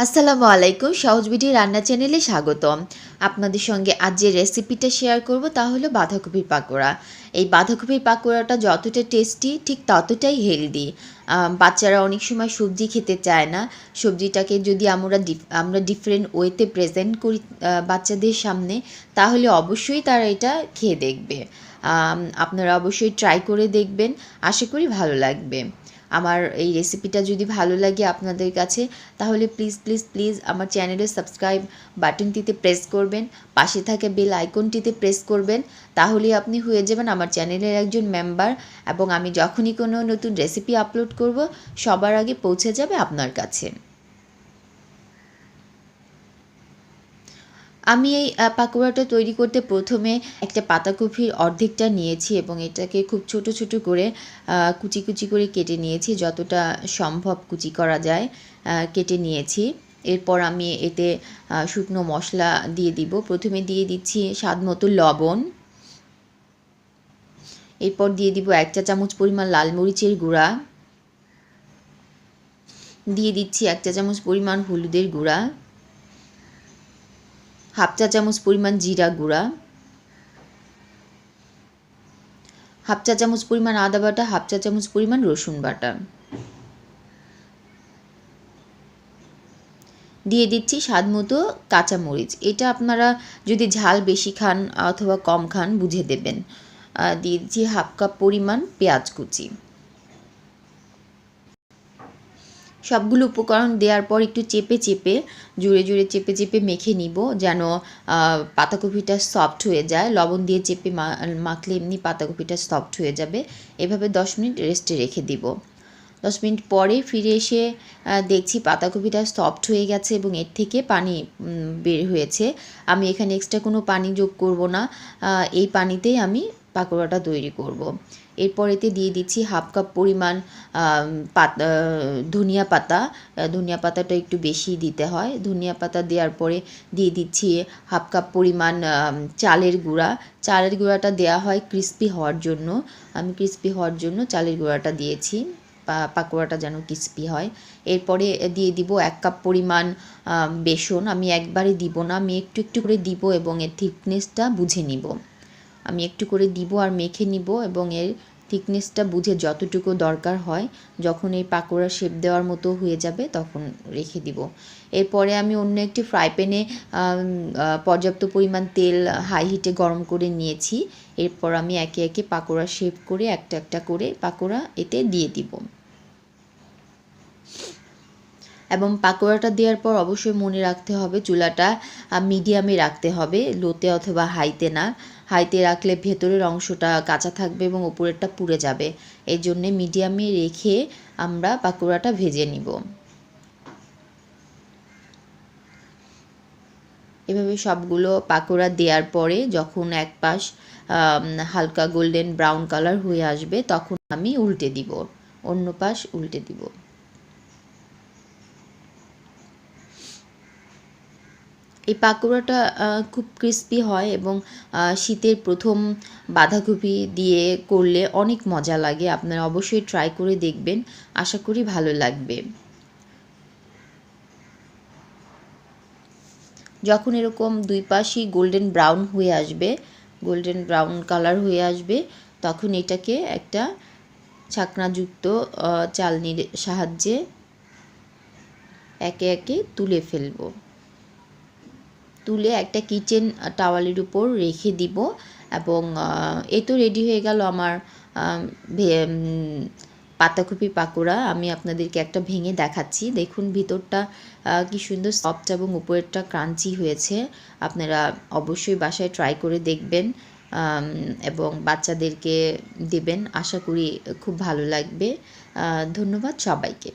আসসালামু আলাইকুম, সহজবিধি রান্না চ্যানেলে স্বাগতম। আপনাদের সঙ্গে আজ যে রেসিপিটা শেয়ার করব তা হলো বাঁধাকপির পাকোড়া। এই বাঁধাকপির পাকোড়াটা যতটা টেস্টি ঠিক ততটাই হেলদি। বাচ্চারা অনেক সময় সবজি খেতে চায় না। সবজিটাকে যদি আমরা ডিফারেন্ট ওয়েতে প্রেজেন্ট করি বাচ্চাদের সামনে, তাহলে অবশ্যই তারা এটা খেয়ে দেখবে। আপনারা অবশ্যই ট্রাই করে দেখবেন, আশা করি ভালো লাগবে। আমার এই রেসিপিটা যদি ভালো লাগে আপনাদের কাছে, তাহলে প্লিজ প্লিজ প্লিজ আমার চ্যানেলের সাবস্ক্রাইব বাটনটিতে প্রেস করবেন, পাশে থাকা বেল আইকনটিতে প্রেস করবেন, তাহলেই আপনি হয়ে যাবেন আমার চ্যানেলের একজন মেম্বার, এবং আমি যখনই কোনো নতুন রেসিপি আপলোড করব সবার আগে পৌঁছে যাবে আপনার কাছে। আমি এই পাকোড়াটা তৈরি করতে প্রথমে একটা পাতাকপির অর্ধেকটা নিয়েছি এবং এটাকে খুব ছোট ছোট করে কুচি কুচি করে কেটে নিয়েছি, যতটা সম্ভব কুচি করা যায় কেটে নিয়েছি। এরপর আমি এতে শুকনো মশলা দিয়ে দিব। প্রথমে দিয়ে দিচ্ছি স্বাদ মতো লবণ, এরপর দিয়ে দিব 1 চা চামচ পরিমাণ লাল মরিচের গুঁড়া, দিয়ে দিচ্ছি 1 চা চামচ পরিমাণ হলুদের গুঁড়া, হাফ চা চামচ পরিমাণ জিরা গুঁড়া, হাফ চা চামচ পরিমাণ আদা বাটা, হাফ চা চামচ পরিমাণ রসুন বাটা, দিয়ে দিচ্ছি স্বাদ মতো কাঁচামরিচ। এটা আপনারা যদি ঝাল বেশি খান অথবা কম খান বুঝে দেবেন। দিয়ে দিচ্ছি হাফ কাপ পরিমাণ পেঁয়াজ কুচি। সবগুলো উপকরণ দেওয়ার পর একটু চেপে চেপে জুড়ে জুড়ে চেপে চেপে মেখে নিব, যেন পাতাকপিটা সফট হয়ে যায়। লবণ দিয়ে চেপে মাখলে এমনি পাতাকপিটা সফট হয়ে যাবে। এভাবে 10 মিনিট রেস্টে রেখে দিব। 10 মিনিট পরে ফিরে এসে দেখছি পাতাকপিটা সফট হয়ে গেছে এবং এর থেকে পানি বের হয়েছে। আমি এখানে এক্সট্রা কোনো পানি যোগ করব না, এই পানিতেই আমি পাকোড়াটা তৈরি করব। এরপর এতে দিয়ে দিচ্ছি হাফ কাপ পরিমাণ ধনিয়া পাতা। ধনিয়া পাতাটা একটু বেশি দিতে হয়। ধনিয়া পাতা দেওয়ার পরে দিয়ে দিচ্ছি হাফ কাপ পরিমাণ চালের গুঁড়া। চালের গুঁড়াটা দেওয়া হয় ক্রিস্পি হওয়ার জন্য। আমি ক্রিস্পি হওয়ার জন্য চালের গুঁড়াটা দিয়েছি, পাকোড়াটা যেন ক্রিস্পি হয়। এরপরে দিয়ে দিব 1 কাপ পরিমাণ বেসন। আমি একবারে দিব না, আমি একটু একটু করে দিব এবং এর থিকনেসটা বুঝে নিব। আমি একটু করে দিব আর মেখে নিব এবং এর থিকনেসটা বুঝে যতটুকু দরকার হয়, যখন এই পাকোড়া শেপ দেওয়ার মতো হয়ে যাবে তখন রেখে দিব। এরপরে আমি অন্য একটি ফ্রাই প্যানে পর্যাপ্ত পরিমাণ তেল হাই হিটে গরম করে নিয়েছি। এরপর আমি একে একে পাকোড়া শেপ করে একটা একটা করে পাকোড়া এতে দিয়ে দিব। এবং পাকোড়াটা দেওয়ার পর অবশ্যই মনে রাখতে হবে চুলাটা মিডিয়ামে রাখতে হবে, লোতে অথবা হাইতে না। হাইতে রাখলে ভেতরের অংশটা কাঁচা থাকবে এবং উপরেরটা পুড়ে যাবে। এই জন্যে মিডিয়ামে রেখে আমরা পাকোড়াটা ভেজে নিব। এভাবে সবগুলো পাকোড়া দেওয়ার পরে যখন এক পাশ হালকা গোল্ডেন ব্রাউন কালার হয়ে আসবে তখন আমি উল্টে দিব, অন্য পাশ উল্টে দিব। এই পাকোড়াটা খুব ক্রিস্পি হয় এবং শীতের প্রথম বাঁধাকপি দিয়ে করলে অনেক মজা লাগে। আপনারা অবশ্যই ট্রাই করে দেখবেন, আশা করি ভালো লাগবে। যখন এরকম দুই পাশই গোল্ডেন ব্রাউন হয়ে আসবে, গোল্ডেন ব্রাউন কালার হয়ে আসবে, তখন এটাকে একটা ছাকনাযুক্ত চালনির সাহায্যে একে একে তুলে ফেলব। তুলে একটা কিচেন টাওয়ালের উপর রেখে দিব এবং এই তো রেডি হয়ে গেল আমার পাতাকপি পাকোড়া। আমি আপনাদেরকে একটা ভেঙে দেখাচ্ছি, দেখুন ভিতরটা কি সুন্দর সফট এবং উপরেরটা ক্রাঞ্চি হয়েছে। আপনারা অবশ্যই বাসায় ট্রাই করে দেখবেন এবং বাচ্চাদেরকে দেবেন, আশা করি খুব ভালো লাগবে। ধন্যবাদ সবাইকে।